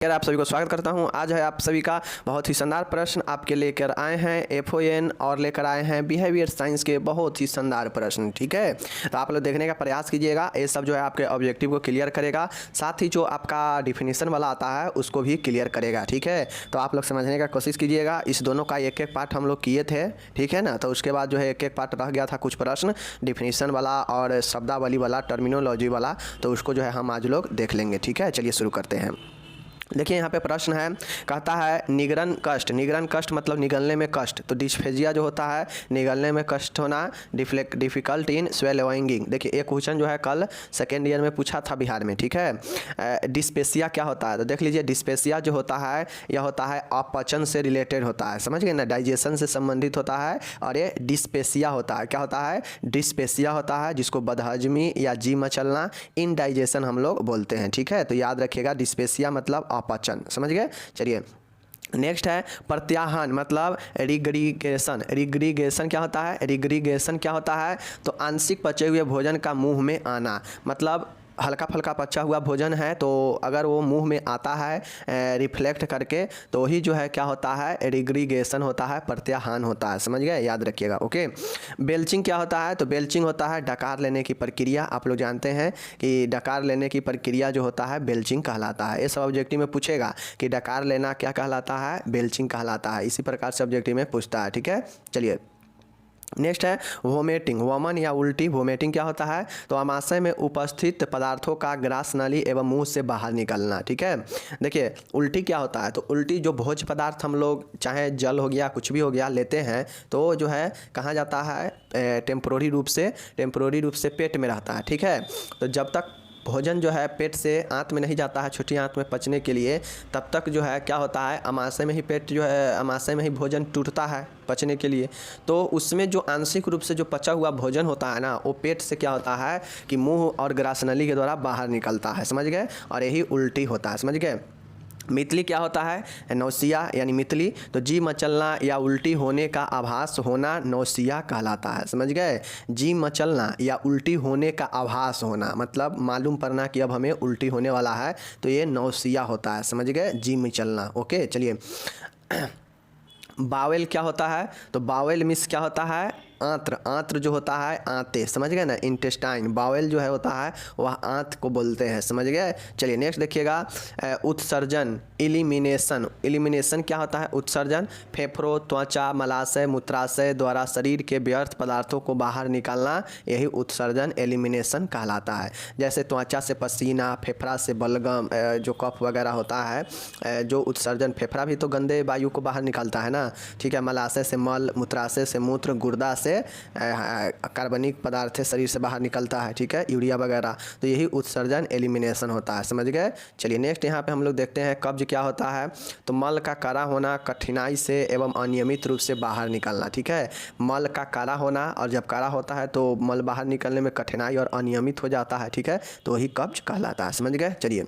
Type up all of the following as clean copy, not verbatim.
यार आप सभी को स्वागत करता हूं। आज है आप सभी का बहुत ही शानदार प्रश्न आपके लेकर आए हैं FON और लेकर आए हैं बिहेवियर साइंस के बहुत ही शानदार प्रश्न। ठीक है, तो आप लोग देखने का प्रयास कीजिएगा। ये सब जो है आपके ऑब्जेक्टिव को क्लियर करेगा, साथ ही जो आपका डिफिनीशन वाला आता है उसको भी क्लियर करेगा। ठीक है, तो आप लोग समझने का कोशिश कीजिएगा। इस दोनों का एक एक पार्ट हम लोग किए थे, ठीक है ना। तो उसके बाद जो है एक एक पार्ट रह गया था, कुछ प्रश्न डिफिनीशन वाला और शब्दावली वाला, टर्मिनोलॉजी वाला, तो उसको जो है हम आज लोग देख लेंगे। ठीक है, चलिए शुरू करते हैं। देखिए यहाँ पे प्रश्न है, कहता है निगलन कष्ट। निगलन कष्ट मतलब निगलने में कष्ट। तो डिस्फेजिया जो होता है निगलने में कष्ट होना, डिफिकल्ट इन स्वेलोइंग। देखिए एक क्वेश्चन जो है कल सेकेंड ईयर में पूछा था बिहार में। ठीक है, डिस्पेसिया क्या होता है, तो देख लीजिए डिस्पेसिया जो होता है यह होता है अपचन से रिलेटेड होता है, समझ गए ना, डाइजेशन से संबंधित होता है। और ये डिस्पेसिया होता है, क्या होता है, डिस्पेसिया होता है, जिसको बदहजमी या जी मचलना, इनडाइजेशन हम लोग बोलते हैं। ठीक है, तो याद रखिएगा डिस्पेसिया मतलब अपचन, समझ गए। चलिए नेक्स्ट है प्रत्याहन मतलब रिग्रीगेशन। रिग्रीगेशन क्या होता है, रिग्रीगेशन क्या होता है, तो आंशिक पचे हुए भोजन का मुंह में आना। मतलब हल्का फुल्का पचा हुआ भोजन है तो अगर वो मुंह में आता है रिफ्लेक्ट करके, तो ही जो है क्या होता है, रिग्रीगेशन होता है, प्रत्याहान होता है, समझ गए, याद रखिएगा। ओके, बेल्चिंग क्या होता है, तो बेल्चिंग होता है डकार लेने की प्रक्रिया। आप लोग जानते हैं कि डकार लेने की प्रक्रिया जो होता है बेल्चिंग कहलाता है। ये सब ऑब्जेक्टिव में पूछेगा कि डकार लेना क्या कहलाता है, बेल्चिंग कहलाता है। इसी प्रकार से ऑब्जेक्टिव में पूछता है। ठीक है, चलिए नेक्स्ट है वोमेटिंग। वमन या उल्टी। वोमेटिंग क्या होता है, तो आमाशय में उपस्थित पदार्थों का ग्रास नली एवं मुंह से बाहर निकलना। ठीक है, देखिए उल्टी क्या होता है, तो उल्टी जो भोज्य पदार्थ हम लोग चाहे जल हो गया कुछ भी हो गया लेते हैं, तो जो है कहाँ जाता है, टेम्पोररी रूप से पेट में रहता है। ठीक है, तो जब तक भोजन जो है पेट से आंत में नहीं जाता है, छोटी आंत में पचने के लिए, तब तक जो है क्या होता है, अमाशय में ही पेट जो है, अमाशय में ही भोजन टूटता है पचने के लिए। तो उसमें जो आंशिक रूप से जो पचा हुआ भोजन होता है ना, वो पेट से क्या होता है कि मुंह और ग्रासनली के द्वारा बाहर निकलता है, समझ गए, और यही उल्टी होता है, समझ गए। मितली क्या होता है, नौसिया यानी मितली, तो जी मचलना या उल्टी होने का आभास होना नौसिया कहलाता है, समझ गए। जी मचलना या उल्टी होने का आभास होना मतलब मालूम पड़ना कि अब हमें उल्टी होने वाला है, तो ये नौसिया होता है, समझ गए, जी मचलना। ओके, चलिए बावेल क्या होता है, तो बावेल मिस क्या होता है, आंत्र। आंत्र जो होता है आंते, समझ गए ना, इंटेस्टाइन। बावेल जो है होता है वह आंत को बोलते हैं, समझ गए। चलिए नेक्स्ट देखिएगा उत्सर्जन, इलिमिनेशन। इलिमिनेशन क्या होता है, उत्सर्जन, फेफड़ों, त्वचा, मलाशय, मूत्राशय द्वारा शरीर के व्यर्थ पदार्थों को बाहर निकालना, यही उत्सर्जन एलिमिनेशन कहलाता है। जैसे त्वचा से पसीना, फेफड़ा से बलगम, जो कफ वगैरह होता है, जो उत्सर्जन, फेफड़ा भी तो गंदे वायु को बाहर निकालता है ना। ठीक है, मलाशय से मल, मूत्राशय से मूत्र, गुर्दा से कार्बनिक पदार्थ शरीर से बाहर निकलता है। ठीक है, यूरिया वगैरह, तो यही उत्सर्जन एलिमिनेशन होता है, समझ गए। चलिए नेक्स्ट यहाँ पे हम लोग देखते हैं कब्ज क्या होता है, तो मल का कारा होना, कठिनाई से एवं अनियमित रूप से बाहर निकलना। ठीक है, मल का कारा होना, और जब कारा होता है तो मल बाहर निकलने में कठिनाई और अनियमित हो जाता है। ठीक है, तो वही कब्ज कहलाता है, समझ गए। चलिए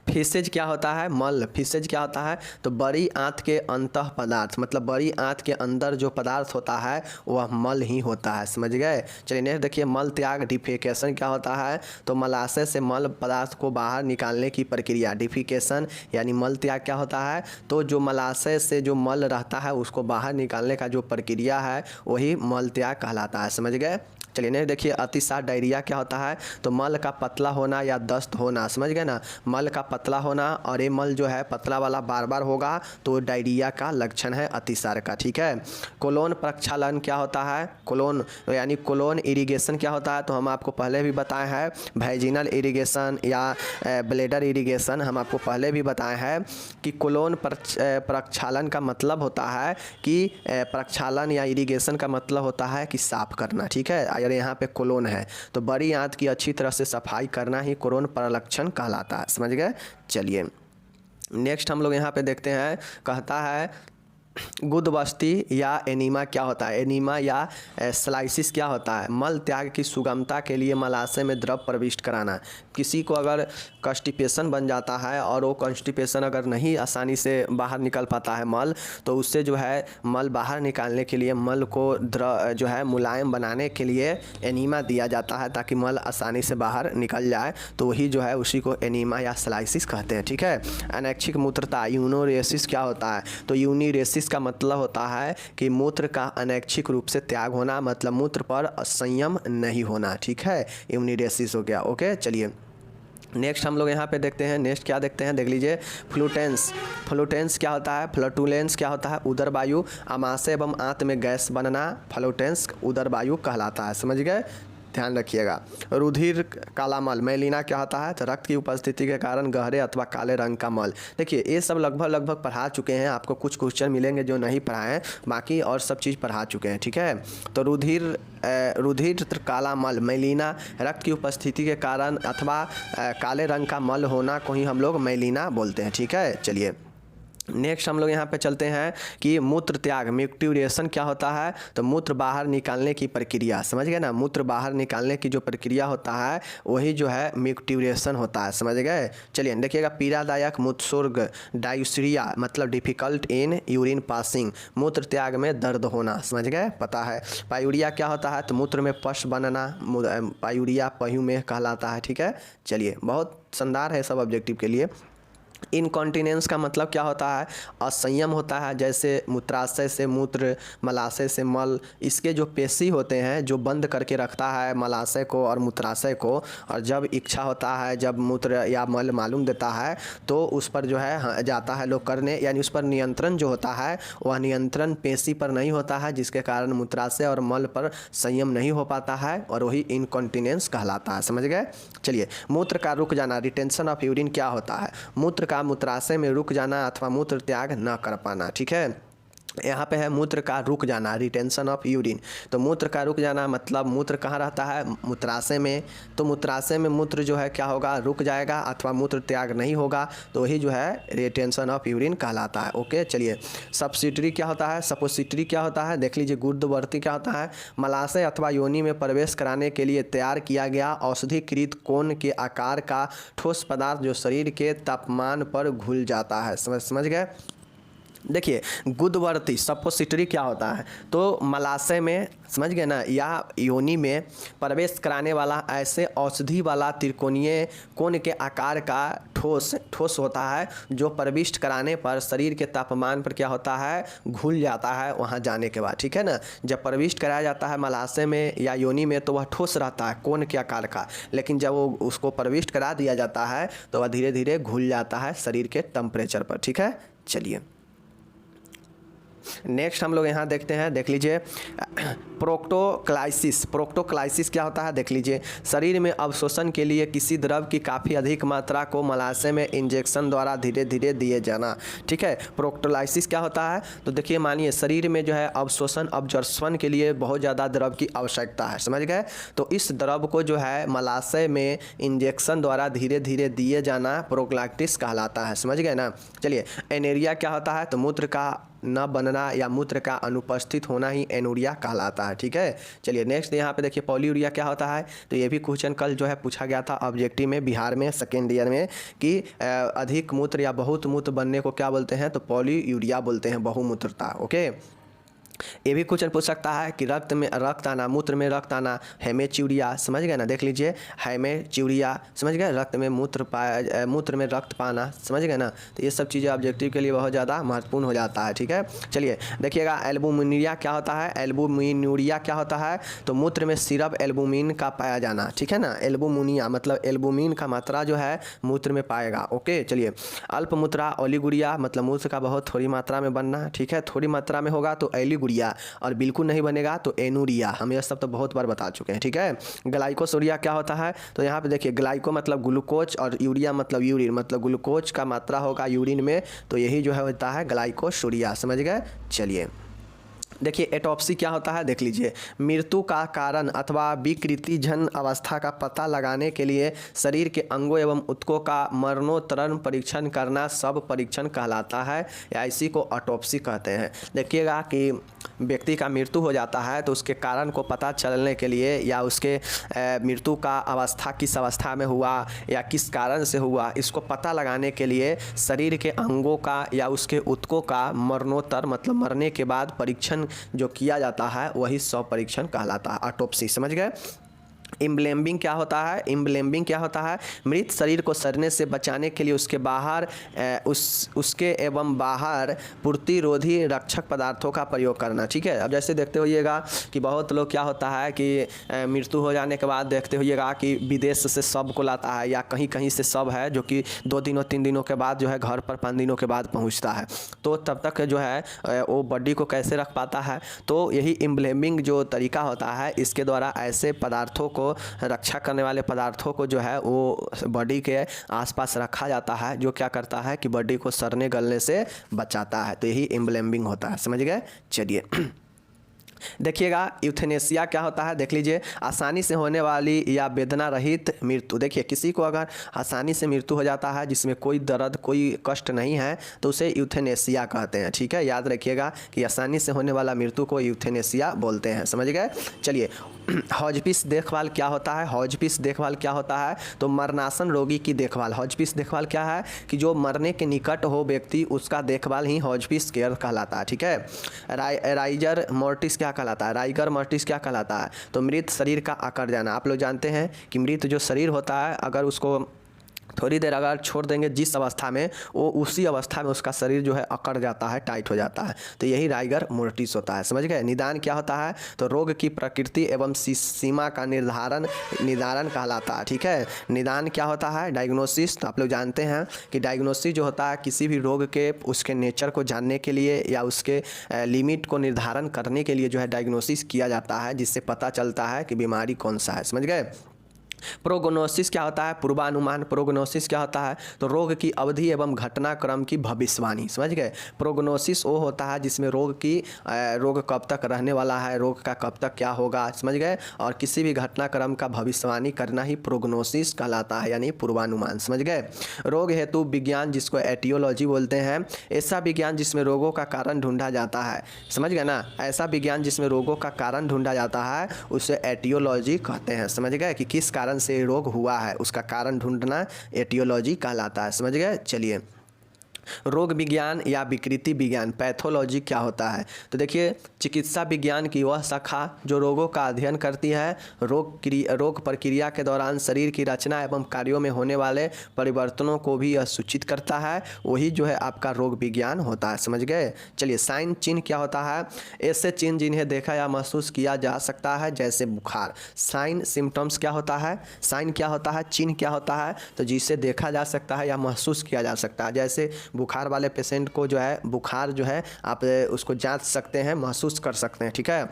फीसेज क्या होता है, मल। फीसेज क्या होता है, तो बड़ी आंत के अंतः पदार्थ मतलब बड़ी आंत के अंदर जो पदार्थ होता है वह मल ही होता है, समझ गए। चलिए नेक्स्ट देखिए मल त्याग, डिफेकेशन क्या होता है, तो मलाशय से मल पदार्थ को बाहर निकालने की प्रक्रिया। डिफिकेशन यानी मल त्याग क्या होता है, तो जो मलाशय से जो मल रहता है उसको बाहर निकालने का जो प्रक्रिया है वही मल त्याग कहलाता है, समझ गए। चलिए नेक्स्ट देखिए अतिसार डायरिया क्या होता है, तो मल का पतला होना या दस्त होना, समझ गए ना, मल का पतला होना, और ये मल जो है पतला वाला बार बार होगा तो डायरिया का लक्षण है अतिसार का। ठीक है, कोलोन प्रक्षालन क्या होता है, कोलोन यानी कोलोन इरिगेशन क्या होता है, तो हम आपको पहले भी बताए हैं, वाइजिनल इरिगेशन या ब्लेडर इरिगेशन हम आपको पहले भी बताए हैं कि कोलोन प्रक्षालन का मतलब होता है कि प्रक्षालन या इरिगेशन का मतलब होता है कि साफ करना। ठीक है, अगर यहाँ पे कोलोन है तो बड़ी आंत की अच्छी तरह से सफाई करना ही कोलोन प्रलक्षण कहलाता है, समझ गए। चलिए नेक्स्ट हम लोग यहाँ पे देखते हैं, कहता है गुदबस्ती या एनीमा क्या होता है? एनीमा या स्लाइसिस क्या होता है? मल त्याग की सुगमता के लिए मलाशय में द्रव प्रविष्ट कराना। किसी को अगर कॉन्स्टिपेशन बन जाता है और वो कॉन्स्टिपेशन अगर नहीं आसानी से बाहर निकल पाता है मल, तो उससे जो है मल बाहर निकालने के लिए मल को जो है मुलायम बनाने के लिए एनीमा दिया जाता है ताकि मल आसानी से बाहर निकल जाए, तो वही जो है उसी को एनीमा या स्लाइसिस कहते हैं। ठीक है। अनैच्छिक मूत्रता यूनोरेसिस क्या होता है? तो यूनिरेसिस का मतलब होता है कि मूत्र का अनैच्छिक रूप से त्याग होना, मतलब मूत्र पर संयम नहीं होना। ठीक है, यूनिरेसिस हो गया। ओके, चलिए नेक्स्ट हम लोग यहाँ पे देखते हैं। नेक्स्ट क्या देखते हैं, देख लीजिए। फ्लूटेंस। फ्लूटेंस क्या होता है? फ्लटुलेंस क्या होता है? उदर वायु। आमाशय एवं आंत में गैस बनना फ्लूटेंस उदर वायु कहलाता है। समझ गए, ध्यान रखिएगा। रुधिर काला मल मैलिना क्या होता है? तो रक्त की उपस्थिति के कारण गहरे अथवा काले रंग का मल। देखिए ये सब लगभग पढ़ा चुके हैं, आपको कुछ क्वेश्चन मिलेंगे जो नहीं पढ़ाए हैं, बाकी और सब चीज़ पढ़ा चुके हैं। ठीक है। तो रुधिर काला मल मैलिना, रक्त की उपस्थिति के कारण अथवा काले रंग का मल होना को ही हम लोग मैलिना बोलते हैं। ठीक है, चलिए नेक्स्ट हम लोग यहाँ पे चलते हैं कि मूत्र त्याग मिक्ट्यूरेशन क्या होता है? तो मूत्र बाहर निकालने की प्रक्रिया। समझ गए ना, मूत्र बाहर निकालने की जो प्रक्रिया होता है वही जो है मिक्ट्यूरेशन होता है। समझ गए। चलिए देखिएगा। पीड़ादायक मूत्रोर्ग डायूरिया मतलब डिफिकल्ट इन यूरिन पासिंग, मूत्र त्याग में दर्द होना। समझ गए, पता है। पायूरिया क्या होता है? तो मूत्र में पश बनना, पायूरिया पहू में कहलाता है। ठीक है, चलिए बहुत शानदार है सब ऑब्जेक्टिव के लिए। इनकॉन्टिनेंस का मतलब क्या होता है? असंयम होता है, जैसे मूत्राशय से मूत्र, मलाशय से मल। इसके जो पेशी होते हैं जो बंद करके रखता है मलाशय को और मूत्राशय को, और जब इच्छा होता है, जब मूत्र या मल मालूम देता है तो उस पर जो है जाता है लोग करने, यानी उस पर नियंत्रण जो होता है वह नियंत्रण पेशी पर नहीं होता है, जिसके कारण मूत्राशय और मल पर संयम नहीं हो पाता है और वही इनकॉन्टिनेंस कहलाता है। समझ गए। चलिए मूत्र का रुक जाना रिटेंशन ऑफ यूरिन क्या होता है? मूत्र का मूत्राशय में रुक जाना अथवा मूत्र त्याग न कर पाना। ठीक है, यहाँ पे है मूत्र का रुक जाना रिटेंशन ऑफ यूरिन। तो मूत्र का रुक जाना मतलब मूत्र कहाँ रहता है? मूत्राशय में। तो मूत्राशय में मूत्र जो है क्या होगा? रुक जाएगा अथवा मूत्र त्याग नहीं होगा, तो वही जो है रिटेंशन ऑफ यूरिन कहलाता है। ओके, चलिए। सब्सिटरी क्या होता है? सपोसिटरी क्या होता है? देख लीजिए। गुर्दवर्ती क्या होता है? मलाशय अथवा योनि में प्रवेश कराने के लिए तैयार किया गया औषधीकृत कोन के आकार का ठोस पदार्थ जो शरीर के तापमान पर घुल जाता है। समझ गए। देखिए गुदवर्ती सपोसिटरी क्या होता है? तो मलाशय में, समझ गए ना, या योनि में प्रवेश कराने वाला ऐसे औषधि वाला त्रिकोणीय कोन के आकार का ठोस होता है जो प्रविष्ट कराने पर शरीर के तापमान पर क्या होता है? घुल जाता है वहाँ जाने के बाद। ठीक है ना। जब प्रविष्ट कराया जाता है मलाशय में या योनि में तो वह ठोस रहता है कोन के आकार का, लेकिन जब वो उसको प्रविष्ट करा दिया जाता है तो वह धीरे धीरे घुल जाता है शरीर के टेम्परेचर पर। ठीक है, चलिए नेक्स्ट हम लोग यहाँ देखते हैं। देख लीजिए प्रोक्टोक्लाइसिस। प्रोक्टोक्लाइसिस क्या होता है? देख लीजिए। शरीर में अवशोषण के लिए किसी द्रव की काफ़ी अधिक मात्रा को मलाशय में इंजेक्शन द्वारा धीरे धीरे दिए जाना। ठीक है, प्रोक्टोलाइसिस क्या होता है? तो देखिए मानिए शरीर में जो है अवशोषण के लिए बहुत ज़्यादा द्रव की आवश्यकता है। समझ गए। तो इस द्रव को जो है मलाशय में इंजेक्शन द्वारा धीरे धीरे दिए जाना प्रोक्टोलाइसिस कहलाता है। समझ गए ना। चलिए एनेरिया क्या होता है? तो मूत्र का न बनना या मूत्र का अनुपस्थित होना ही एनूरिया कहलाता है। ठीक है, चलिए नेक्स्ट यहाँ पे देखिए पॉलीयूरिया क्या होता है? तो ये भी क्वेश्चन कल जो है पूछा गया था ऑब्जेक्टिव में बिहार में सेकेंड ईयर में कि अधिक मूत्र या बहुत मूत्र बनने को क्या बोलते हैं? तो पॉलीयूरिया बोलते हैं, बहुमूत्रता। ओके, ये भी क्वेश्चन पूछ सकता है कि रक्त आना, मूत्र में रक्त आना, हेमेच्यूरिया। समझ गए ना। देख लीजिए हेमेच्यूरिया, समझ गए। रक्त में मूत्र में रक्त पाना। समझ गए ना। तो ये सब चीज़ें ऑब्जेक्टिव के लिए बहुत ज़्यादा महत्वपूर्ण हो जाता है। ठीक है, चलिए देखिएगा एल्बुमिनुरिया क्या होता है? एल्बुमिनुरिया क्या होता है? तो मूत्र में सिरप एल्बुमिन का पाया जाना। ठीक है ना। एल्बुमिनिया मतलब एल्बुमिन का मात्रा जो है मूत्र में पाएगा। ओके, चलिए अल्पमूत्रा ओलिगुरिया मतलब मूत्र का बहुत थोड़ी मात्रा में बनना। ठीक है, थोड़ी मात्रा में होगा तो एलिगुरिया, और बिल्कुल नहीं बनेगा तो एनूरिया। हम ये सब तो बहुत बार बता चुके हैं। ठीक है, ग्लाइकोसूरिया क्या होता है? तो यहाँ पे देखिए ग्लाइको मतलब ग्लूकोज और यूरिया मतलब यूरिन, मतलब ग्लूकोज का मात्रा होगा यूरिन में, तो यही जो है होता है ग्लाइकोसूरिया। समझ गए। चलिए देखिए एटॉप्सी क्या होता है देख लीजिए, मृत्यु का कारण अथवा विकृतिजन अवस्था का पता लगाने के लिए शरीर के अंगों एवं ऊतकों का मरणोत्तरण परीक्षण करना सब परीक्षण कहलाता है या इसी को ऑटोप्सी कहते हैं। देखिएगा कि व्यक्ति का मृत्यु हो जाता है तो उसके कारण को पता चलने के लिए या उसके मृत्यु का अवस्था किस अवस्था में हुआ या किस कारण से हुआ, इसको पता लगाने के लिए शरीर के अंगों का या उसके ऊतकों का मरणोत्तर मतलब मरने के बाद परीक्षण जो किया जाता है वही शव परीक्षण कहलाता है, ऑटोप्सी। समझ गए। इम्ब्लेम्बिंग क्या होता है? इम्ब्लेम्बिंग क्या होता है? मृत शरीर को सड़ने से बचाने के लिए उसके बाहर उसके एवं बाहर प्रतिरोधी रक्षक पदार्थों का प्रयोग करना। ठीक है। अब जैसे देखते होइएगा कि बहुत लोग क्या होता है कि मृत्यु हो जाने के बाद देखते होइएगा कि विदेश से शव को लाता है या कहीं कहीं से शव है जो कि 2 दिनों 3 दिनों के बाद जो है घर पर 5 दिनों के बाद पहुंचता है, तो तब तक जो है वो बॉडी को कैसे रख पाता है? तो यही इम्ब्लेम्बिंग जो तरीका होता है इसके द्वारा ऐसे पदार्थों को रक्षा करने वाले पदार्थों को जो है वो बॉडी के आसपास रखा जाता है जो क्या करता है कि बॉडी को सड़ने गलने से बचाता है। तो यही इम्ब्लेम्बिंग होता है। समझ गए। चलिए देखिएगा यूथेनेसिया क्या होता है देख लीजिए, आसानी से होने वाली या वेदना रहित मृत्यु। देखिए किसी को अगर आसानी से मृत्यु हो जाता है जिसमें कोई दर्द कोई कष्ट नहीं है तो उसे यूथेनेसिया कहते हैं। ठीक है, याद रखिएगा कि आसानी से होने वाला मृत्यु को यूथेनेसिया बोलते हैं। समझ गए। चलिए हॉस्पिस देखभाल क्या होता है? हॉस्पिस देखभाल क्या होता है? तो मरणासन रोगी की देखभाल। हॉस्पिस देखभाल क्या है कि जो मरने के निकट हो व्यक्ति उसका देखभाल ही हॉस्पिस केयर कहलाता है। ठीक है। राइजर मोर्टिस क्या कहलाता है? राइगर मोर्टिस क्या कहलाता है? तो मृत शरीर का अकड़ जाना। आप लोग जानते हैं कि मृत जो शरीर होता है अगर उसको थोड़ी देर अगर छोड़ देंगे जिस अवस्था में वो उसी अवस्था में उसका शरीर जो है अकड़ जाता है, टाइट हो जाता है, तो यही राइगर मोर्टिस होता है। समझ गए। निदान क्या होता है? तो रोग की प्रकृति एवं सीमा का निदान कहलाता है। ठीक है। निदान क्या होता है? डायग्नोसिस। तो आप लोग जानते हैं कि डायग्नोसिस जो होता है किसी भी रोग के उसके नेचर को जानने के लिए या उसके लिमिट को निर्धारण करने के लिए जो है डायग्नोसिस किया जाता है जिससे पता चलता है कि बीमारी कौन सा है। समझ गए। प्रोग्नोसिस क्या होता है? पूर्वानुमान। प्रोग्नोसिस क्या होता है? तो रोग की अवधि एवं घटनाक्रम की भविष्यवाणी। समझ गए। प्रोग्नोसिस वो होता है जिसमें रोग कब तक रहने वाला है, रोग का कब तक क्या होगा। समझ गए। और किसी भी घटनाक्रम का भविष्यवाणी करना ही प्रोग्नोसिस कहलाता है यानी पूर्वानुमान। समझ गए। रोग हेतु विज्ञान जिसको एटियोलॉजी बोलते हैं, ऐसा विज्ञान जिसमें रोगों का कारण ढूंढा जाता है। समझ गए ना। ऐसा विज्ञान जिसमें रोगों का कारण ढूंढा जाता है उसे एटियोलॉजी कहते हैं। समझ गए कि किस कारण से रोग हुआ है उसका कारण ढूंढना एटियोलॉजी कहलाता है। समझ गए। चलिए रोग विज्ञान या विकृति विज्ञान पैथोलॉजी क्या होता है? तो देखिए चिकित्सा विज्ञान की वह शाखा जो रोगों का अध्ययन करती है, रोग प्रक्रिया के दौरान शरीर की रचना एवं कार्यों में होने वाले परिवर्तनों को भी यह सूचित करता है, वही जो है आपका रोग विज्ञान होता है। समझ गए। चलिए साइन चिन्ह क्या होता है? ऐसे चिन्ह जिन्हें देखा या महसूस किया जा सकता है जैसे बुखार। साइन सिम्टम्स क्या होता है? साइन क्या होता है? चिन्ह क्या होता है? तो जिसे देखा जा सकता है या महसूस किया जा सकता है। जैसे बुखार वाले पेशेंट को जो है बुखार जो है आप उसको जांच सकते हैं, महसूस कर सकते हैं। ठीक है।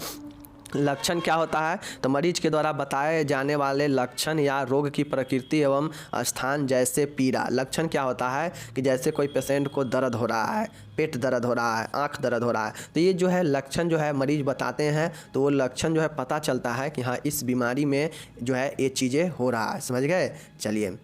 लक्षण क्या होता है? तो मरीज के द्वारा बताए जाने वाले लक्षण या रोग की प्रकृति एवं स्थान जैसे पीड़ा। लक्षण क्या होता है कि जैसे कोई पेशेंट को दर्द हो रहा है, पेट दर्द हो रहा है, आंख दर्द हो रहा है, तो ये जो है लक्षण जो है मरीज बताते हैं तो वो लक्षण जो है पता चलता है कि हाँ इस बीमारी में जो है ये चीज़ें हो रहा है। समझ गए। चलिए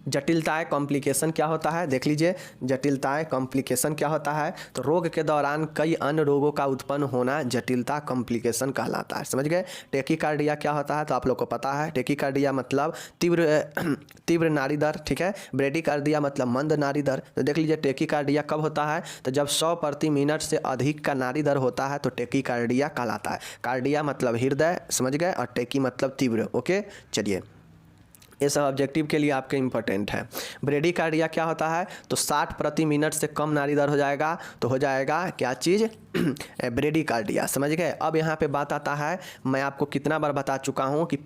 जटिलताएं कॉम्प्लिकेशन क्या होता है? देख लीजिए जटिलताएं कॉम्प्लिकेशन क्या होता है? तो रोग के दौरान कई अन्य रोगों का उत्पन्न होना जटिलता कॉम्प्लिकेशन कहलाता है। समझ गए। टेकीकार्डिया क्या होता है? तो आप लोग को पता है टेकीकार्डिया मतलब तीव्र नाड़ी दर। ठीक है। ब्रेडिकार्डिया मतलब मंद नाड़ी दर। तो देख लीजिए टेकीकार्डिया कब होता है? तो जब 100 प्रति मिनट से अधिक का नाड़ी दर होता है तो टेकीकार्डिया कहलाता है। कार्डिया मतलब हृदय। समझ गए। और टेकी मतलब तीव्र। ओके। चलिए ये सब ऑब्जेक्टिव के लिए आपके इंपॉर्टेंट है। ब्रेडिकार्डिया क्या होता है? तो 60 प्रति मिनट से कम नाड़ी दर हो जाएगा तो हो जाएगा क्या चीज़? ब्रेडिकार्डिया। समझ गए। अब यहाँ पे बात आता है, मैं आपको कितना बार बता चुका हूँ कि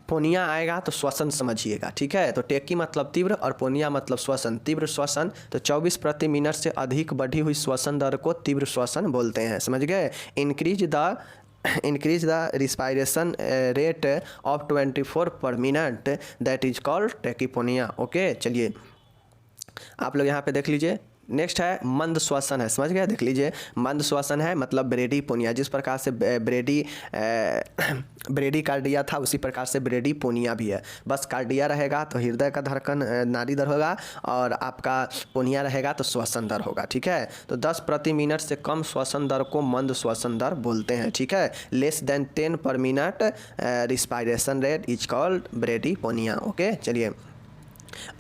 पोनिया आएगा तो श्वसन समझिएगा। ठीक है। तो टेकी मतलब तीव्र और पोनिया मतलब श्वसन, तीव्र श्वसन। तो 24 प्रति मिनट से अधिक बढ़ी हुई श्वसन दर को तीव्र श्वसन बोलते हैं। समझ गए। increase the respiration rate of 24 per minute that is called tachypnea। Okay. चलिए आप लोग यहाँ पे देख लीजिए नेक्स्ट है मंद श्वसन है, समझ गए, देख लीजिए मंद श्वसन है मतलब ब्रेडीपोनिया, जिस प्रकार से ब्रेडी कार्डिया था उसी प्रकार से ब्रेडीपोनिया भी है। बस कार्डिया रहेगा तो हृदय का धड़कन नाड़ी दर होगा, और आपका पोनिया रहेगा तो श्वसन दर होगा, ठीक है। तो 10 प्रति मिनट से कम श्वसन दर को मंद श्वसन दर बोलते हैं, ठीक है। Less than 10 per minute respiration rate is called bradypnoea. Okay, चलिए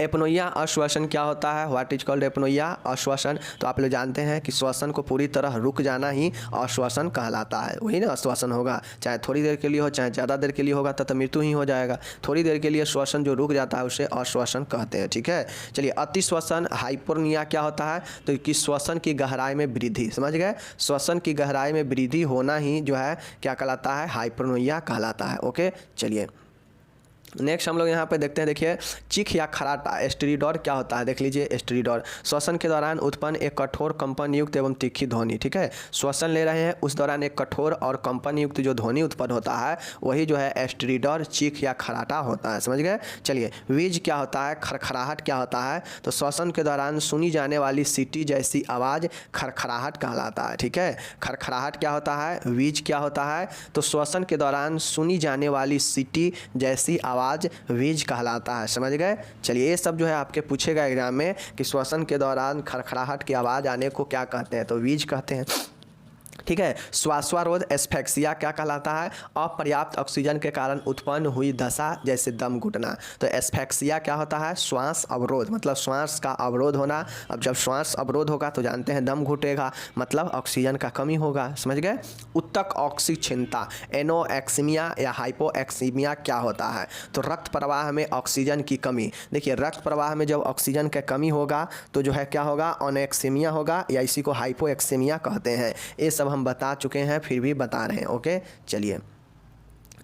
एपनोइया अश्वसन क्या होता है, व्हाट इज कॉल्ड एपनोइया अश्वसन। तो आप लोग जानते हैं कि श्वसन को पूरी तरह रुक जाना ही अश्वसन कहलाता है, वही ना अश्वसन होगा, चाहे थोड़ी देर के लिए हो चाहे ज़्यादा देर के लिए होगा तो मृत्यु ही हो जाएगा। थोड़ी देर के लिए श्वसन जो रुक जाता है उसे अश्वसन कहते हैं, ठीक है। चलिए अति श्वसन हाइपोनिया क्या होता है, तो कि श्वसन की गहराई में वृद्धि, समझ गए, श्वसन की गहराई में वृद्धि होना ही जो है क्या कहलाता है, हाइपोनिया कहलाता है। ओके, चलिए नेक्स्ट हम लोग यहाँ पे देखते हैं, देखिए चीख या खराटा एस्टेरिडोर क्या होता है, देख लीजिए एस्टेरिडोर श्वसन के दौरान उत्पन्न एक कठोर कंपन युक्त एवं तीखी ध्वनि, ठीक है। श्वसन ले रहे हैं उस दौरान एक कठोर और कंपन युक्त जो ध्वनि उत्पन्न होता है वही जो है एस्टेरिडोर चीख या खराटा होता है, समझ गए। चलिए व्हीज क्या होता है, खरखराहट क्या होता है, तो श्वसन के दौरान सुनी जाने वाली सीटी जैसी आवाज़ खरखराहट कहलाता है, ठीक है। खरखराहट क्या होता है, व्हीज क्या होता है, तो श्वसन के दौरान सुनी जाने वाली सीटी जैसी आवाज़ व्हीज कहलाता है, समझ गए। चलिए ये सब जो है आपके पूछेगा एग्जाम में कि श्वसन के दौरान खरखराहट की आवाज़ आने को क्या कहते हैं, तो व्हीज कहते हैं, ठीक है। श्वासरोध एस्फेक्सिया क्या कहलाता है, अपर्याप्त ऑक्सीजन के कारण उत्पन्न हुई दशा जैसे दम घुटना। तो एस्फेक्सिया क्या होता है, श्वास अवरोध मतलब श्वास का अवरोध होना। अब जब श्वास अवरोध होगा तो जानते हैं दम घुटेगा मतलब ऑक्सीजन का कमी होगा, समझ गए। उत्तक ऑक्सीक्षीणता एनोएक्सीमिया या हाइपोएक्सीमिया क्या होता है, तो रक्त प्रवाह में ऑक्सीजन की कमी। देखिए रक्त प्रवाह में जब ऑक्सीजन की कमी होगा तो जो है क्या होगा, अनोएक्सीमिया होगा या इसी को हाइपोएक्सीमिया कहते हैं। ये सब हम बता चुके हैं फिर भी बता रहे हैं। ओके, चलिए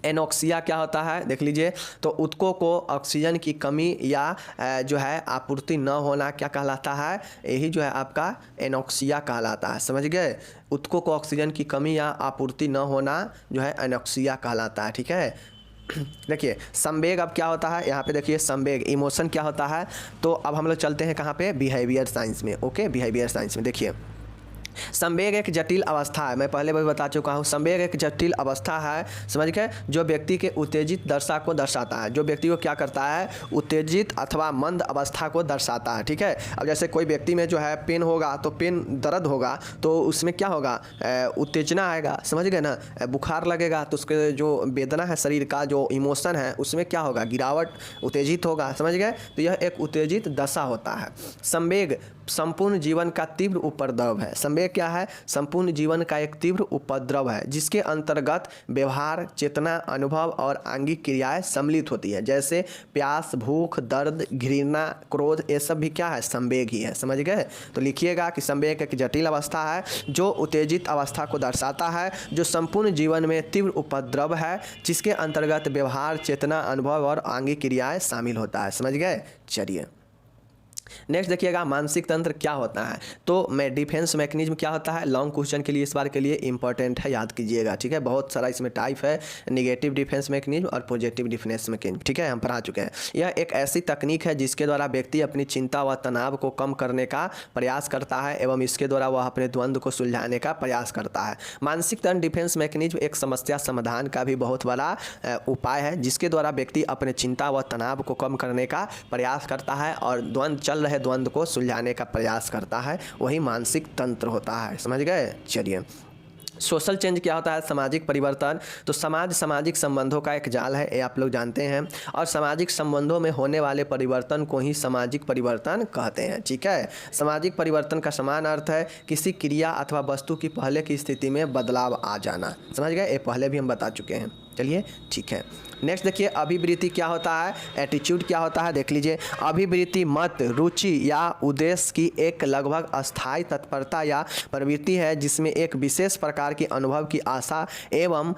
एनोक्सिया क्या होता है, देख लीजिए, तो उत्तकों को ऑक्सीजन की कमी या जो है आपूर्ति न होना क्या कहलाता है, यही जो है आपका एनोक्सिया कहलाता है, समझ गए। उत्तकों को ऑक्सीजन की कमी या आपूर्ति न होना जो है एनोक्सिया कहलाता है, ठीक है। देखिए संवेग अब क्या होता है, यहाँ पे देखिए संवेग इमोशन क्या होता है। तो अब हम लोग चलते हैं कहाँ पे, बिहेवियर साइंस में। ओके, बिहेवियर साइंस में देखिए संवेग एक जटिल अवस्था है, मैं पहले भी बता चुका हूँ। संवेग एक जटिल अवस्था है, समझ गए, जो व्यक्ति के उत्तेजित दशा को दर्शाता है, जो व्यक्ति को क्या करता है, उत्तेजित अथवा मंद अवस्था को दर्शाता है, ठीक है। अब जैसे कोई व्यक्ति में जो है पेन होगा तो पेन दर्द होगा तो उसमें क्या होगा, उत्तेजना आएगा, समझ गए ना। बुखार लगेगा तो उसके जो वेदना है शरीर का जो इमोशन है उसमें क्या होगा, गिरावट, उत्तेजित होगा, समझ गए। तो यह एक उत्तेजित दशा होता है। संवेग संपूर्ण जीवन का तीव्र उपद्रव है। संवेग क्या है, संपूर्ण जीवन का एक तीव्र उपद्रव है जिसके अंतर्गत व्यवहार, चेतना, अनुभव और आंगिक क्रियाएं सम्मिलित होती है, जैसे प्यास, भूख, दर्द, घृणा, क्रोध, ये सब भी क्या है, संवेग ही है, समझ गए। तो लिखिएगा कि संवेग एक जटिल अवस्था है जो उत्तेजित अवस्था को दर्शाता है, जो संपूर्ण जीवन में तीव्र उपद्रव है जिसके अंतर्गत व्यवहार, चेतना, अनुभव और आंगिक क्रियाएं शामिल होता है, समझ गए। चलिए नेक्स्ट देखिएगा मानसिक तंत्र क्या होता है, तो मैं डिफेंस मैकेनिज्म क्या होता है, लॉन्ग क्वेश्चन के लिए इस बार के लिए इंपॉर्टेंट है, याद कीजिएगा, ठीक है। बहुत सारा इसमें टाइप है, नेगेटिव डिफेंस मैकेनिज्म और पॉजिटिव डिफेंस मैकेनिज्म, ठीक है, हम पढ़ा चुके हैं। यह एक ऐसी तकनीक है जिसके द्वारा व्यक्ति अपनी चिंता व तनाव को कम करने का प्रयास करता है एवं इसके द्वारा वह अपने द्वंद्व को सुलझाने का प्रयास करता है। मानसिक तंत्र डिफेंस मैकेनिज्म एक समस्या समाधान का भी बहुत बड़ा उपाय है जिसके द्वारा व्यक्ति अपने चिंता व तनाव को कम करने का प्रयास करता है और रहे द्वंद्व को सुलझाने का प्रयास करता है, वही मानसिक तंत्र होता है, समझ गए। चलिए सोशल चेंज क्या होता है, सामाजिक परिवर्तन। तो समाज सामाजिक संबंधों का एक जाल है, ये आप लोग जानते हैं, और सामाजिक संबंधों में होने वाले परिवर्तन को ही सामाजिक परिवर्तन कहते हैं, ठीक है। सामाजिक परिवर्तन का समान अर्थ है किसी क्रिया अथवा वस्तु की पहले की स्थिति में बदलाव आ जाना, समझ गए, ये पहले भी हम बता चुके हैं। चलिए ठीक है, नेक्स्ट देखिए अभिवृत्ति क्या होता है, एटीट्यूड क्या होता है, देख लीजिए। अभिवृत्ति मत, रुचि या उद्देश्य की एक लगभग अस्थायी तत्परता या प्रवृत्ति है जिसमें एक विशेष प्रकार की अनुभव की आशा एवं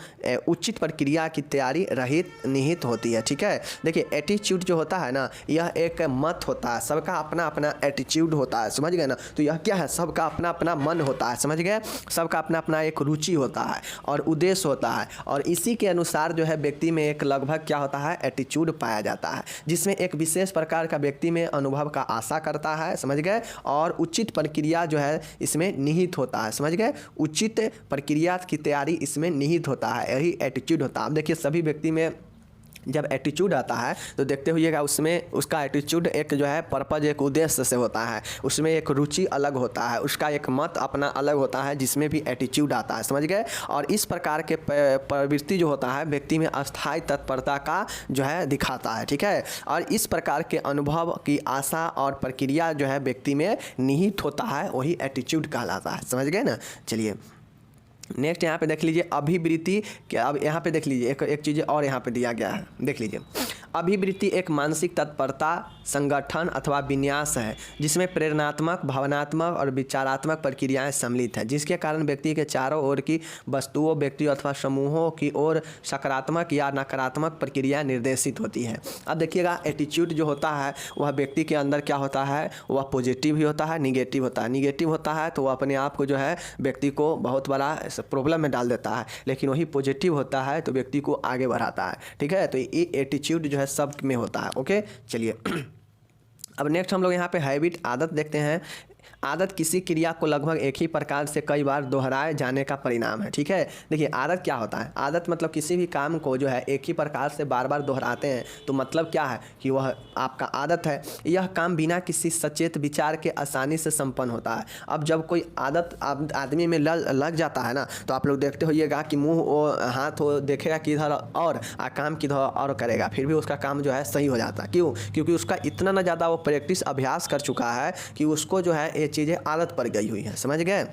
उचित प्रक्रिया की तैयारी रहित निहित होती है, ठीक है। देखिए एटीट्यूड जो होता है ना, यह एक मत होता है, सबका अपना अपना एटीट्यूड होता है, समझ गए ना। तो यह क्या है, सबका अपना अपना मन होता है, समझ गए, सबका अपना अपना एक रुचि होता है और उद्देश्य होता है, और इसी के अनुसार जो है व्यक्ति में एक लगभग क्या होता है, एटीट्यूड पाया जाता है, जिसमें एक विशेष प्रकार का व्यक्ति में अनुभव का आशा करता है, समझ गए, और उचित प्रक्रिया जो है इसमें निहित होता है, समझ गए, उचित प्रक्रिया की तैयारी इसमें निहित होता है, यही एटीट्यूड होता है। अब देखिए सभी व्यक्ति में जब एटीट्यूड आता है तो देखते हुइएगा उसमें उसका एटीट्यूड एक जो है पर्पज, एक उद्देश्य से होता है, उसमें एक रुचि अलग होता है, उसका एक मत अपना अलग होता है, जिसमें भी एटीट्यूड आता है, समझ गए। और इस प्रकार के प्रवृत्ति जो होता है व्यक्ति में अस्थायी तत्परता का जो है दिखाता है, ठीक है। और इस प्रकार के अनुभव की आशा और प्रक्रिया जो है व्यक्ति में निहित होता है, वही एटीट्यूड कहलाता है, समझ गए ना। चलिए नेक्स्ट यहाँ पे देख लीजिए अभिवृत्ति। क्या अब यहाँ पे देख लीजिए एक चीज़ और यहाँ पे दिया गया है, देख लीजिए। अभिवृत्ति एक मानसिक तत्परता, संगठन अथवा विन्यास है जिसमें प्रेरणात्मक, भावनात्मक और विचारात्मक प्रक्रियाएं सम्मिलित है, जिसके कारण व्यक्ति के चारों ओर की वस्तुओं, व्यक्तियों अथवा समूहों की ओर सकारात्मक या नकारात्मक प्रक्रियाएं निर्देशित होती हैं। अब देखिएगा एटीट्यूड जो होता है वह व्यक्ति के अंदर क्या होता है, वह पॉजिटिव भी होता है, निगेटिव होता है। निगेटिव होता है तो वह अपने आप को जो है व्यक्ति को बहुत बड़ा प्रॉब्लम में डाल देता है, लेकिन वही पॉजिटिव होता है तो व्यक्ति को आगे बढ़ाता है, ठीक है। तो ये एटीट्यूड जो है सब में होता है, ओके। चलिए अब नेक्स्ट हम लोग यहाँ पे हैबिट, आदत देखते हैं। आदत किसी क्रिया को लगभग एक ही प्रकार से कई बार दोहराए जाने का परिणाम है, ठीक है। देखिए आदत क्या होता है, आदत मतलब किसी भी काम को जो है एक ही प्रकार से बार बार दोहराते हैं तो मतलब क्या है कि वह आपका आदत है। यह काम बिना किसी सचेत विचार के आसानी से संपन्न होता है। अब जब कोई आदत आदमी में लग जाता है ना तो आप लोग देखते होइएगा कि मुँह हाथ हो देखेगा किधर और काम किधर और करेगा, फिर भी उसका काम जो है सही हो जाता है। क्यों? क्योंकि उसका इतना ना ज़्यादा वो प्रैक्टिस अभ्यास कर चुका है कि उसको जो है ये चीज़ें आदत पड़ गई हुई है, समझ गए,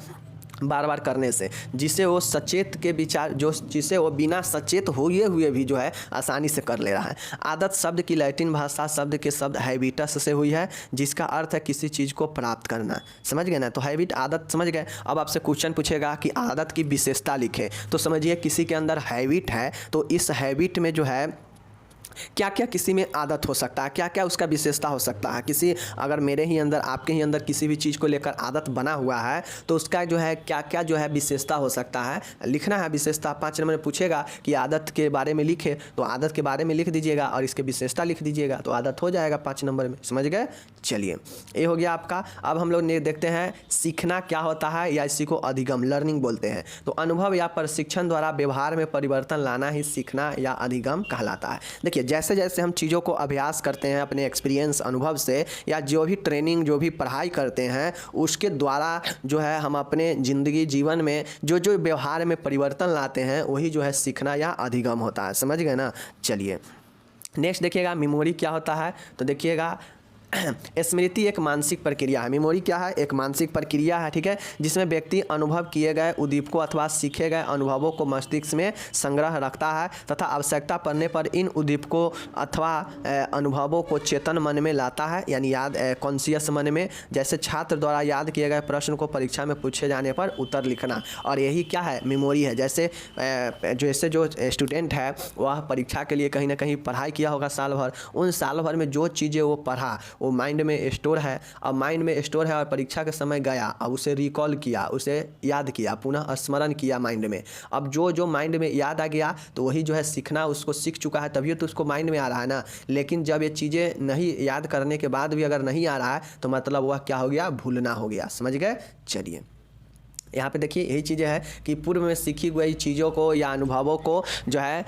बार बार करने से, जिसे वो सचेत के विचार जिसे वो बिना सचेत हुए भी जो है आसानी से कर ले रहा है। आदत शब्द की लैटिन भाषा शब्द के शब्द हैबिटस से हुई है, जिसका अर्थ है किसी चीज़ को प्राप्त करना, समझ गए ना। तो हैबिट आदत, समझ गए। अब आपसे क्वेश्चन पूछेगा कि आदत की विशेषता लिखे, तो समझिए किसी के अंदर हैबिट है तो इस हैबिट में जो है क्या क्या किसी में आदत हो सकता है, क्या क्या उसका विशेषता हो सकता है। किसी अगर मेरे ही अंदर, आपके ही अंदर किसी भी चीज़ को लेकर आदत बना हुआ है तो उसका जो है क्या क्या जो है विशेषता हो सकता है, लिखना है विशेषता। 5 नंबर में पूछेगा कि आदत के बारे में लिखे तो आदत के बारे में लिख दीजिएगा और इसके विशेषता लिख दीजिएगा तो आदत हो जाएगा 5 नंबर में, समझ गए। चलिए ये हो गया आपका। अब हम लोग देखते हैं सीखना क्या होता है, या इसी को अधिगम, लर्निंग बोलते हैं। तो अनुभव या प्रशिक्षण द्वारा व्यवहार में परिवर्तन लाना ही सीखना या अधिगम कहलाता है। देखिए जैसे जैसे हम चीज़ों को अभ्यास करते हैं अपने एक्सपीरियंस, अनुभव से, या जो भी ट्रेनिंग, जो भी पढ़ाई करते हैं उसके द्वारा जो है हम अपने ज़िंदगी जीवन में जो जो व्यवहार में परिवर्तन लाते हैं वही जो है सीखना या अधिगम होता है, समझ गए ना। चलिए नेक्स्ट देखिएगा मेमोरी क्या होता है। तो देखिएगा स्मृति एक मानसिक प्रक्रिया है। मेमोरी क्या है? एक मानसिक प्रक्रिया है, ठीक है, जिसमें व्यक्ति अनुभव किए गए उद्दीपकों अथवा सीखे गए अनुभवों को मस्तिष्क में संग्रह रखता है तथा आवश्यकता पड़ने पर इन उद्दीपकों अथवा अनुभवों को चेतन मन में लाता है, यानी याद कॉन्शियस मन में। जैसे छात्र द्वारा याद किए गए प्रश्न को परीक्षा में पूछे जाने पर उत्तर लिखना, और यही क्या है? मेमोरी है। जैसे जो स्टूडेंट है वह परीक्षा के लिए कहीं ना कहीं पढ़ाई किया होगा साल भर, उन साल भर में जो चीज़ें वो पढ़ा वो माइंड में स्टोर है। अब माइंड में स्टोर है और परीक्षा के समय गया, अब उसे रिकॉल किया, उसे याद किया, पुनः स्मरण किया माइंड में। अब जो जो माइंड में याद आ गया तो वही जो है सीखना, उसको सीख चुका है तभी तो उसको माइंड में आ रहा है ना। लेकिन जब ये चीज़ें नहीं याद करने के बाद भी अगर नहीं आ रहा है तो मतलब वह क्या हो गया? भूलना हो गया, समझ गए। चलिए यहाँ पे देखिए यही चीज़ें है कि पूर्व में सीखी गई चीज़ों को या अनुभवों को जो है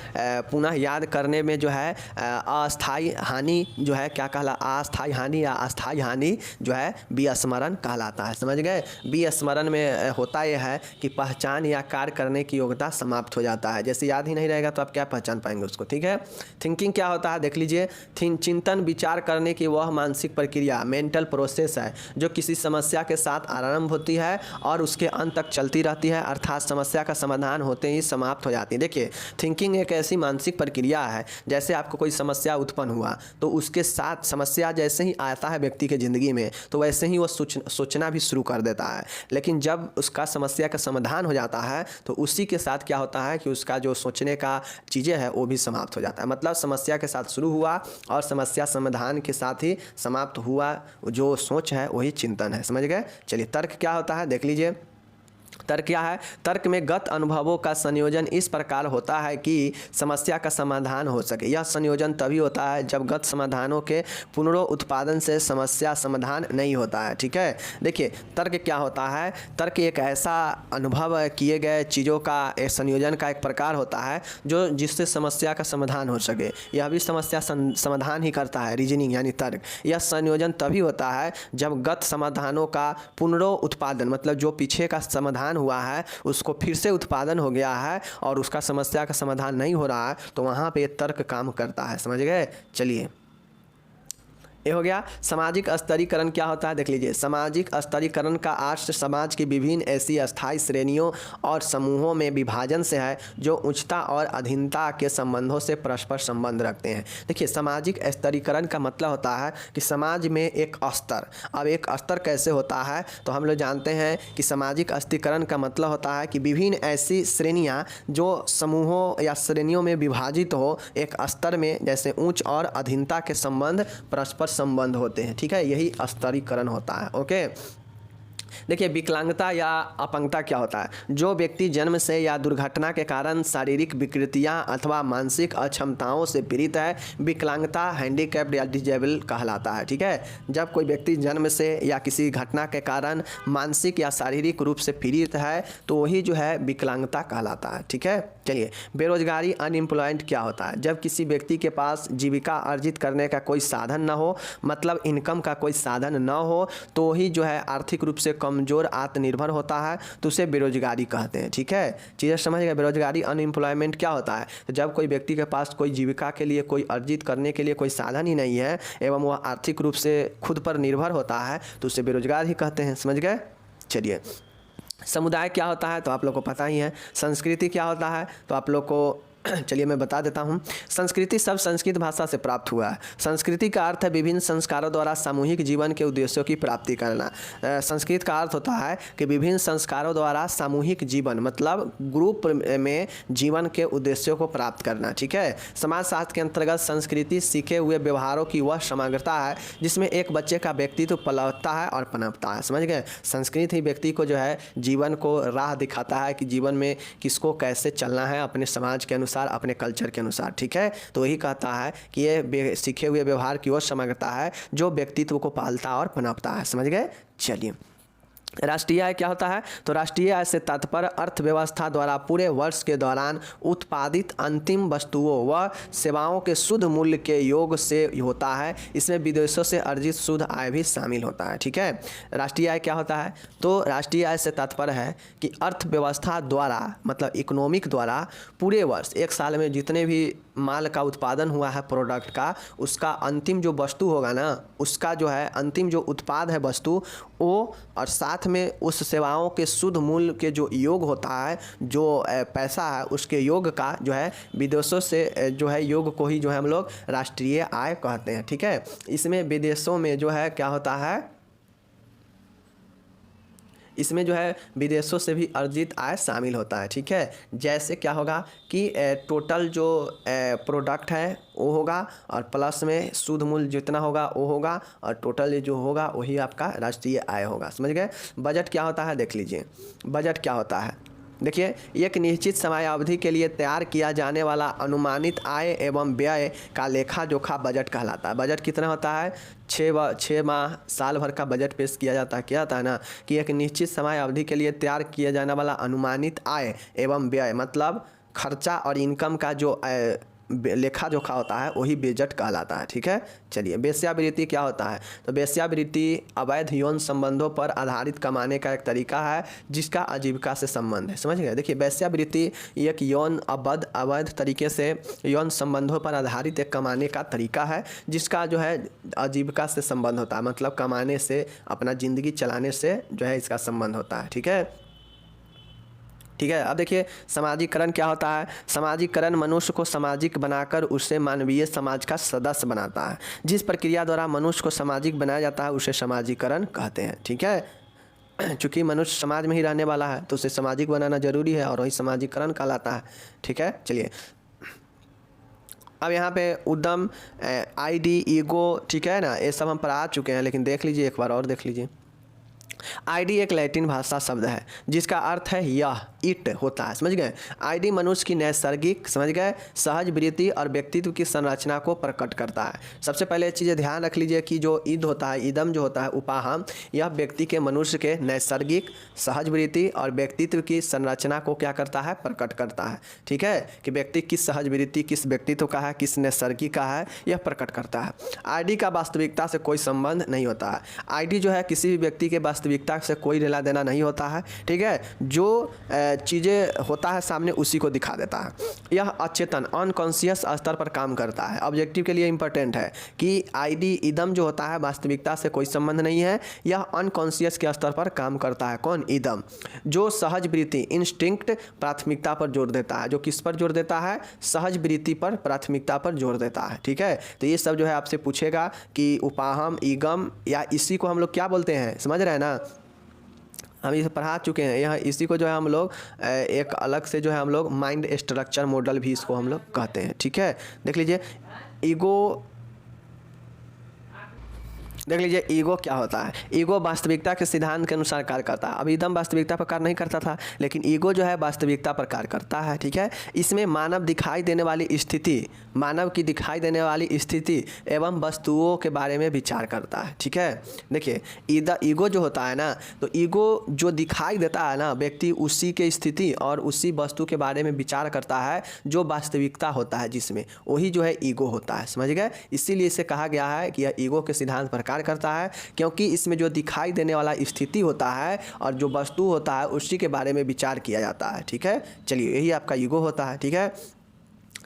पुनः याद करने में जो है अस्थायी हानि जो है क्या कहला? अस्थायी हानि या अस्थायी हानि जो है विस्मरण कहलाता है, समझ गए। विस्मरण में होता यह है कि पहचान या कार्य करने की योग्यता समाप्त हो जाता है। जैसे याद ही नहीं रहेगा तो आप क्या पहचान पाएंगे उसको, ठीक है। थिंकिंग क्या होता है? देख लीजिए, चिंतन विचार करने की वह मानसिक प्रक्रिया, मेंटल प्रोसेस है जो किसी समस्या के साथ आरंभ होती है और उसके अंत तक चलती रहती है, अर्थात समस्या का समाधान होते ही समाप्त हो जाती है। देखिए थिंकिंग एक ऐसी मानसिक प्रक्रिया है, जैसे आपको कोई समस्या उत्पन्न हुआ तो उसके साथ समस्या जैसे ही आता है व्यक्ति के ज़िंदगी में तो वैसे ही वो सोचना भी शुरू कर देता है। लेकिन जब उसका समस्या का समाधान हो जाता है तो उसी के साथ क्या होता है कि उसका जो सोचने का चीज़ें है वो भी समाप्त हो जाता है। मतलब समस्या के साथ शुरू हुआ और समस्या समाधान के साथ ही समाप्त हुआ, जो सोच है वही चिंतन है, समझ गए। चलिए तर्क क्या होता है? देख लीजिए, तर्क क्या है? तर्क में गत अनुभवों का संयोजन इस प्रकार होता है कि समस्या का समाधान हो सके। यह संयोजन तभी होता है जब गत समाधानों के पुनरुत्पादन से समस्या समाधान नहीं होता है। ठीक है, देखिए तर्क क्या होता है? तर्क एक ऐसा अनुभव किए गए चीज़ों का एक संयोजन का एक प्रकार होता है जो जिससे समस्या का समाधान हो सके। यह भी समस्या समाधान ही करता है, रीजनिंग यानी तर्क। यह संयोजन तभी होता है जब गत समाधानों का पुनरुत्पादन, मतलब जो पीछे का समाधान हुआ है उसको फिर से उत्पादन हो गया है और उसका समस्या का समाधान नहीं हो रहा है, तो वहाँ पे तर्क काम करता है। समझ गए? चलिए, ये हो गया। सामाजिक स्तरीकरण क्या होता है? देख लीजिए, सामाजिक स्तरीकरण का अर्थ समाज की विभिन्न ऐसी अस्थायी श्रेणियों और समूहों में विभाजन से है जो उच्चता और अधीनता के संबंधों से परस्पर संबंध रखते हैं। देखिए, सामाजिक स्तरीकरण का मतलब होता है कि समाज में एक स्तर। अब एक स्तर कैसे होता है? तो हम लोग जानते हैं कि सामाजिक स्तरीकरण का मतलब होता है कि विभिन्न ऐसी श्रेणियाँ जो समूहों या श्रेणियों में विभाजित हो एक स्तर में, जैसे उच्च और अधीनता के संबंध परस्पर संबंध होते हैं। ठीक है, यही स्तरीकरण होता है। ओके, देखिए, विकलांगता या अपंगता क्या होता है? जो व्यक्ति जन्म से या दुर्घटना के कारण शारीरिक विकृतियां अथवा मानसिक अक्षमताओं से पीड़ित है, विकलांगता, हैंडीकैप्ड या डिजेबल कहलाता है। ठीक है, जब कोई व्यक्ति जन्म से या किसी घटना के कारण मानसिक या शारीरिक रूप से पीड़ित है तो वही जो है विकलांगता कहलाता है। ठीक है, चलिए, बेरोजगारी, अनएम्प्लॉयमेंट क्या होता है? जब किसी व्यक्ति के पास जीविका अर्जित करने का कोई साधन न हो, मतलब इनकम का कोई साधन न हो, तो ही जो है आर्थिक रूप से कमजोर, आत्मनिर्भर होता है, तो उसे बेरोजगारी कहते हैं। ठीक है, चीज़ें समझ गए? बेरोजगारी, अनएम्प्लॉयमेंट क्या होता है? तो जब कोई व्यक्ति के पास कोई जीविका के लिए, कोई अर्जित करने के लिए कोई साधन ही नहीं है एवं वह आर्थिक रूप से खुद पर निर्भर होता है, तो उसे बेरोजगार ही कहते हैं। समझ गए? चलिए, समुदाय क्या होता है? तो आप लोग को पता ही है। संस्कृति क्या होता है? तो आप लोग को चलिए मैं बता देता हूँ। संस्कृति शब्द संस्कृत भाषा से प्राप्त हुआ है। संस्कृति का अर्थ है विभिन्न संस्कारों द्वारा सामूहिक जीवन के उद्देश्यों की प्राप्ति करना। संस्कृत का अर्थ होता है कि विभिन्न संस्कारों द्वारा सामूहिक जीवन, मतलब ग्रुप में जीवन के उद्देश्यों को प्राप्त करना। ठीक है, समाजशास्त्र के अंतर्गत संस्कृति सीखे हुए व्यवहारों की वह समग्रता है जिसमें एक बच्चे का व्यक्तित्व पलटता है और पनपता है। समझ गए? संस्कृत ही व्यक्ति को जो है जीवन को राह दिखाता है कि जीवन में किसको कैसे चलना है, अपने समाज के अनुसार, अपने कल्चर के अनुसार। ठीक है, तो वही कहता है कि ये सीखे हुए व्यवहार की ओर समग्रता है जो व्यक्तित्व को पालता और पनपता है। समझ गए? चलिए, राष्ट्रीय आय क्या होता है? तो राष्ट्रीय आय से तात्पर्य अर्थव्यवस्था द्वारा पूरे वर्ष के दौरान उत्पादित अंतिम वस्तुओं व सेवाओं के शुद्ध मूल्य के योग से होता है। इसमें विदेशों से अर्जित शुद्ध आय भी शामिल होता है। ठीक है, राष्ट्रीय आय क्या होता है? तो राष्ट्रीय आय से तात्पर्य है कि अर्थव्यवस्था द्वारा, मतलब इकोनॉमिक द्वारा पूरे वर्ष, एक साल में जितने भी माल का उत्पादन हुआ है, प्रोडक्ट का, उसका अंतिम जो वस्तु होगा ना, उसका जो है अंतिम जो उत्पाद है वस्तु, वो और साथ में उस सेवाओं के शुद्ध मूल्य के जो योग होता है, जो पैसा है, उसके योग का जो है विदेशों से जो है योग को ही जो है हम लोग राष्ट्रीय आय कहते हैं। ठीक है, इसमें विदेशों में जो है क्या होता है, इसमें जो है विदेशों से भी अर्जित आय शामिल होता है। ठीक है, जैसे क्या होगा कि टोटल जो प्रोडक्ट है वो होगा और प्लस में शुद्ध मूल्य जितना होगा वो होगा और टोटल जो होगा वही आपका राष्ट्रीय आय होगा। समझ गए? बजट क्या होता है? देख लीजिए, बजट क्या होता है? देखिए, एक निश्चित समयावधि के लिए तैयार किया जाने वाला अनुमानित आय एवं व्यय का लेखा जोखा बजट कहलाता है। बजट कितना होता है? 6 माह, साल भर का बजट पेश किया जाता है। क्या होता है ना कि एक निश्चित समय अवधि के लिए तैयार किया जाने वाला अनुमानित आय एवं व्यय, मतलब खर्चा और इनकम का जो लेखा जोखा होता है वही बजट कहलाता है। ठीक है, चलिए, वेश्यावृत्ति क्या होता है? तो वेश्यावृत्ति अवैध यौन संबंधों पर आधारित कमाने का एक तरीका है जिसका आजीविका से संबंध है। समझ गए? देखिए, वेश्यावृत्ति एक यौन अवैध तरीके से यौन संबंधों पर आधारित एक कमाने का तरीका है जिसका जो है आजीविका से संबंध होता है, मतलब कमाने से, अपना ज़िंदगी चलाने से जो है इसका संबंध होता है। ठीक है, ठीक है। अब देखिए, सामाजिकरण क्या होता है? सामाजिकरण मनुष्य को सामाजिक बनाकर उसे मानवीय समाज का सदस्य बनाता है। जिस प्रक्रिया द्वारा मनुष्य को सामाजिक बनाया जाता है उसे सामाजिकरण कहते हैं। ठीक है, चूँकि मनुष्य समाज में ही रहने वाला है तो उसे सामाजिक बनाना जरूरी है और वही सामाजिकरण कहलाता है। ठीक है, चलिए, अब यहाँ पे उद्यम, आईडी, ईगो, ठीक है ना, ये सब हम पढ़ा चुके हैं, लेकिन देख लीजिए एक बार और देख लीजिए। आईडी एक लैटिन भाषा शब्द है जिसका अर्थ है यह, इट होता है, समझ गए। आईडी मनुष्य की नैसर्गिक, समझ गए, सहज वृत्ति और व्यक्तित्व की संरचना को प्रकट करता है। सबसे पहले चीज़ें ध्यान रख लीजिए कि जो ईद होता है, ईदम जो होता है, उपाहम, यह व्यक्ति के, मनुष्य के नैसर्गिक, सहज वृत्ति और व्यक्तित्व की संरचना को क्या करता है, प्रकट करता है। ठीक है, कि व्यक्ति किस सहज वृत्ति, किस व्यक्तित्व का है, किस नैसर्गिक का है, यह प्रकट करता है। आईडी का वास्तविकता से कोई संबंध नहीं होता है। आईडी जो है किसी भी व्यक्ति के वास्तविकता से कोई लेना देना नहीं होता है। ठीक है, जो चीज़ें होता है सामने उसी को दिखा देता है। यह अचेतन, अनकॉन्शियस स्तर पर काम करता है। ऑब्जेक्टिव के लिए इंपॉर्टेंट है कि आईडी, ईदम जो होता है वास्तविकता से कोई संबंध नहीं है, यह अनकॉन्शियस के स्तर पर काम करता है। कौन? ईदम। जो सहज वृत्ति, इंस्टिंक्ट, प्राथमिकता पर जोर देता है। जो किस पर जोर देता है? सहज वृत्ति पर, प्राथमिकता पर जोर देता है। ठीक है, तो ये सब जो है आपसे पूछेगा कि उपाहम, ईगम, या इसी को हम लोग क्या बोलते हैं, समझ रहे हैं ना, हम इसे पढ़ा चुके हैं। यहाँ इसी को जो है हम लोग एक अलग से जो है हम लोग माइंड स्ट्रक्चर मॉडल भी इसको हम लोग कहते हैं। ठीक है, देख लीजिए ईगो, देख लीजिए ईगो क्या होता है। ईगो वास्तविकता के सिद्धांत के अनुसार कार्य करता है। अभी एकदम वास्तविकता पर कार्य नहीं करता था, लेकिन ईगो जो है वास्तविकता पर कार्य करता है। ठीक है, इसमें मानव दिखाई देने वाली स्थिति, मानव की दिखाई देने वाली स्थिति एवं वस्तुओं के बारे में विचार करता है। ठीक है, देखिए ईगो जो होता है ना, तो ईगो जो दिखाई देता है ना, व्यक्ति उसी के स्थिति और उसी वस्तु के बारे में विचार करता है जो वास्तविकता होता है, जिसमें वही जो है ईगो होता है। समझ गए, इसीलिए इसे कहा गया है कि यह ईगो के सिद्धांत पर करता है, क्योंकि इसमें जो दिखाई देने वाला स्थिति होता है और जो वस्तु होता है उसी के बारे में विचार किया जाता है। ठीक है, चलिए यही आपका ईगो होता है। ठीक है,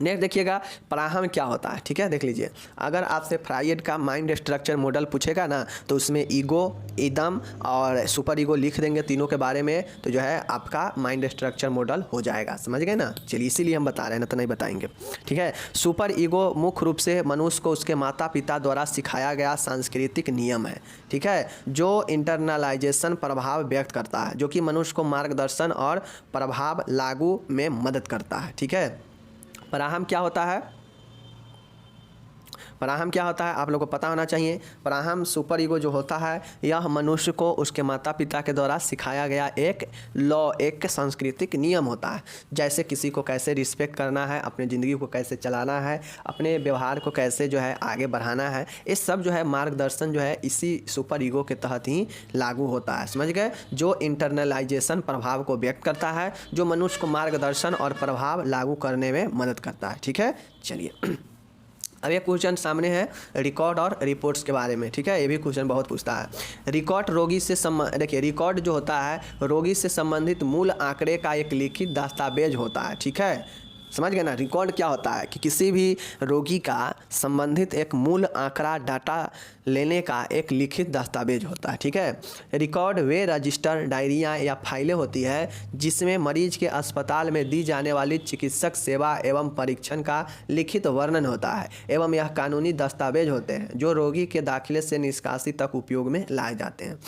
नेक्स्ट देखिएगा पराहम क्या होता है। ठीक है, देख लीजिए अगर आपसे फ्रायड का माइंड स्ट्रक्चर मॉडल पूछेगा ना, तो उसमें ईगो, ईदम और सुपर ईगो लिख देंगे तीनों के बारे में, तो जो है आपका माइंड स्ट्रक्चर मॉडल हो जाएगा। समझ गए ना, चलिए इसीलिए हम बता रहे हैं, ना तो नहीं बताएंगे। ठीक है, सुपर ईगो मुख्य रूप से मनुष्य को उसके माता पिता द्वारा सिखाया गया सांस्कृतिक नियम है। ठीक है, जो इंटरनलाइजेशन प्रभाव व्यक्त करता है, जो कि मनुष्य को मार्गदर्शन और प्रभाव लागू में मदद करता है। ठीक है, पराहम क्या होता है? पराहम क्या होता है आप लोगों को पता होना चाहिए। पराहम सुपर ईगो जो होता है, यह मनुष्य को उसके माता पिता के द्वारा सिखाया गया एक लॉ, एक सांस्कृतिक नियम होता है। जैसे किसी को कैसे रिस्पेक्ट करना है, अपनी ज़िंदगी को कैसे चलाना है, अपने व्यवहार को कैसे जो है आगे बढ़ाना है, ये सब जो है मार्गदर्शन जो है इसी सुपर ईगो के तहत ही लागू होता है। समझ गए, जो इंटरनलाइजेशन प्रभाव को व्यक्त करता है, जो मनुष्य को मार्गदर्शन और प्रभाव लागू करने में मदद करता है। ठीक है, चलिए अब ये क्वेश्चन सामने है रिकॉर्ड और रिपोर्ट्स के बारे में। ठीक है, ये भी क्वेश्चन बहुत पूछता है। रिकॉर्ड रोगी से देखिए रिकॉर्ड जो होता है रोगी से संबंधित मूल आंकड़े का एक लिखित दस्तावेज होता है। ठीक है, समझ गए ना, रिकॉर्ड क्या होता है कि किसी भी रोगी का संबंधित एक मूल आंकड़ा डाटा लेने का एक लिखित दस्तावेज होता है। ठीक है, रिकॉर्ड वे रजिस्टर, डायरिया या फाइलें होती है जिसमें मरीज के अस्पताल में दी जाने वाली चिकित्सक सेवा एवं परीक्षण का लिखित वर्णन होता है, एवं यह कानूनी दस्तावेज होते हैं जो रोगी के दाखिले से निष्कासी तक उपयोग में लाए जाते हैं।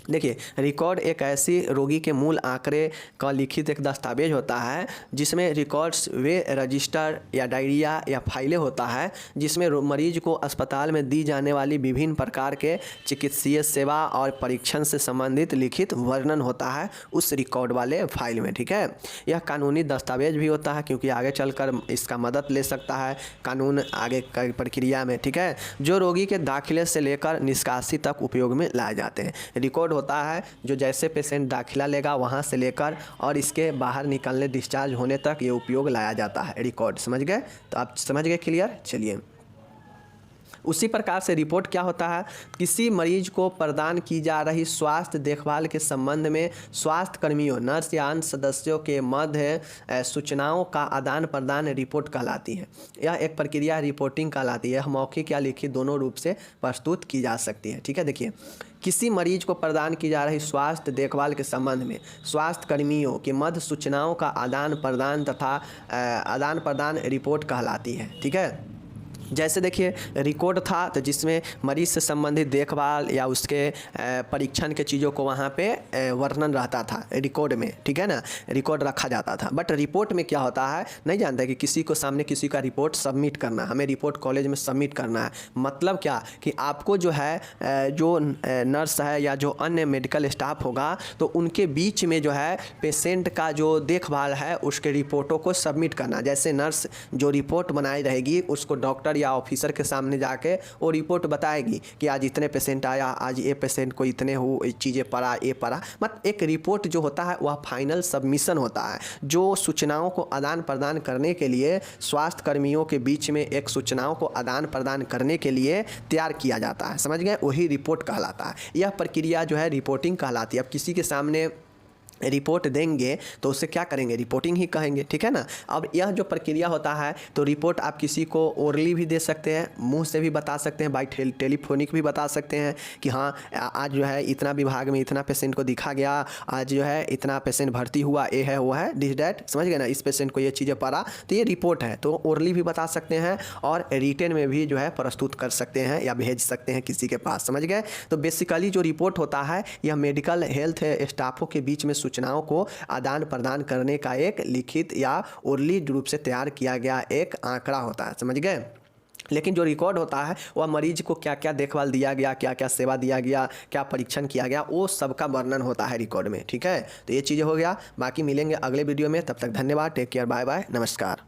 देखिए रिकॉर्ड एक ऐसी रोगी के मूल आंकड़े का लिखित एक दस्तावेज होता है जिसमें रिकॉर्ड्स वे रजिस्टर या डायरिया या फाइलें होता है जिसमें मरीज को अस्पताल में दी जाने वाली विभिन्न प्रकार के चिकित्सीय सेवा और परीक्षण से संबंधित लिखित वर्णन होता है उस रिकॉर्ड वाले फाइल में। ठीक है, यह कानूनी दस्तावेज भी होता है क्योंकि आगे चलकर इसका मदद ले सकता है कानून आगे की प्रक्रिया में। ठीक है, जो रोगी के दाखिले से लेकर निष्कासी तक उपयोग में लाए जाते हैं। रिकॉर्ड होता है जो जैसे पेशेंट दाखिला लेगा वहाँ से लेकर और इसके बाहर निकलने डिस्चार्ज होने तक ये उपयोग लाया जाता है रिकॉर्ड। समझ गए, तो आप समझ गए क्लियर। चलिए उसी प्रकार से रिपोर्ट क्या होता है, किसी मरीज को प्रदान की जा रही स्वास्थ्य देखभाल के संबंध में स्वास्थ्य कर्मियों, नर्स या अन्य सदस्यों के मध्य सूचनाओं का आदान प्रदान रिपोर्ट कहलाती है। यह एक प्रक्रिया रिपोर्टिंग कहलाती है। मौखिक या लिखित दोनों रूप से प्रस्तुत की जा सकती है। ठीक है, देखिए किसी मरीज को प्रदान की जा रही स्वास्थ्य देखभाल के संबंध में स्वास्थ्य कर्मियों के मध्य सूचनाओं का आदान प्रदान तथा आदान प्रदान रिपोर्ट कहलाती है। ठीक है, जैसे देखिए रिकॉर्ड था तो जिसमें मरीज से संबंधित देखभाल या उसके परीक्षण के चीज़ों को वहाँ पे वर्णन रहता था रिकॉर्ड में, ठीक है ना, रिकॉर्ड रखा जाता था। बट रिपोर्ट में क्या होता है नहीं जानते कि किसी को सामने किसी का रिपोर्ट सबमिट करना, हमें रिपोर्ट कॉलेज में सबमिट करना है। मतलब क्या कि आपको जो है जो नर्स है या जो अन्य मेडिकल स्टाफ होगा तो उनके बीच में जो है पेशेंट का जो देखभाल है उसके रिपोर्टों को सबमिट करना। जैसे नर्स जो रिपोर्ट बनाई रहेगी उसको डॉक्टर या ऑफिसर के सामने जाके वो रिपोर्ट बताएगी कि आज इतने पेशेंट आया, आज ये पेशेंट को इतने हो चीज़ें पड़ा, ये पड़ा। मतलब एक रिपोर्ट जो होता है वह फाइनल सबमिशन होता है, जो सूचनाओं को आदान प्रदान करने के लिए स्वास्थ्य कर्मियों के बीच में एक सूचनाओं को आदान प्रदान करने के लिए तैयार किया जाता है। समझ गए, वही रिपोर्ट कहलाता है। यह प्रक्रिया जो है रिपोर्टिंग कहलाती है। अब किसी के सामने रिपोर्ट देंगे तो उससे क्या करेंगे, रिपोर्टिंग ही कहेंगे, ठीक है ना। अब यह जो प्रक्रिया होता है तो रिपोर्ट आप किसी को ओरली भी दे सकते हैं, मुंह से भी बता सकते हैं, बाई टेलीफोनिक भी बता सकते हैं कि हाँ आज जो है इतना विभाग में इतना पेशेंट को दिखा गया, आज जो है इतना पेशेंट भर्ती हुआ, ये है वो है दिस डैट, समझ गए ना, इस पेशेंट को ये चीज़ें पड़ा, तो ये रिपोर्ट है। तो ओरली भी बता सकते हैं और रिटेन में भी जो है प्रस्तुत कर सकते हैं या भेज सकते हैं किसी के पास, समझ गए। तो बेसिकली जो रिपोर्ट होता है यह मेडिकल हेल्थ स्टाफों के बीच में सूचनाओं को आदान प्रदान करने का एक लिखित या ओरली रूप से तैयार किया गया एक आंकड़ा होता है, समझ गए। लेकिन जो रिकॉर्ड होता है वह मरीज को क्या क्या देखभाल दिया गया, क्या क्या सेवा दिया गया, क्या परीक्षण किया गया, वो सबका वर्णन होता है रिकॉर्ड में, ठीक है। तो ये चीज़ें हो गया, बाकी मिलेंगे अगले वीडियो में, तब तक धन्यवाद, टेक केयर, बाय बाय, नमस्कार।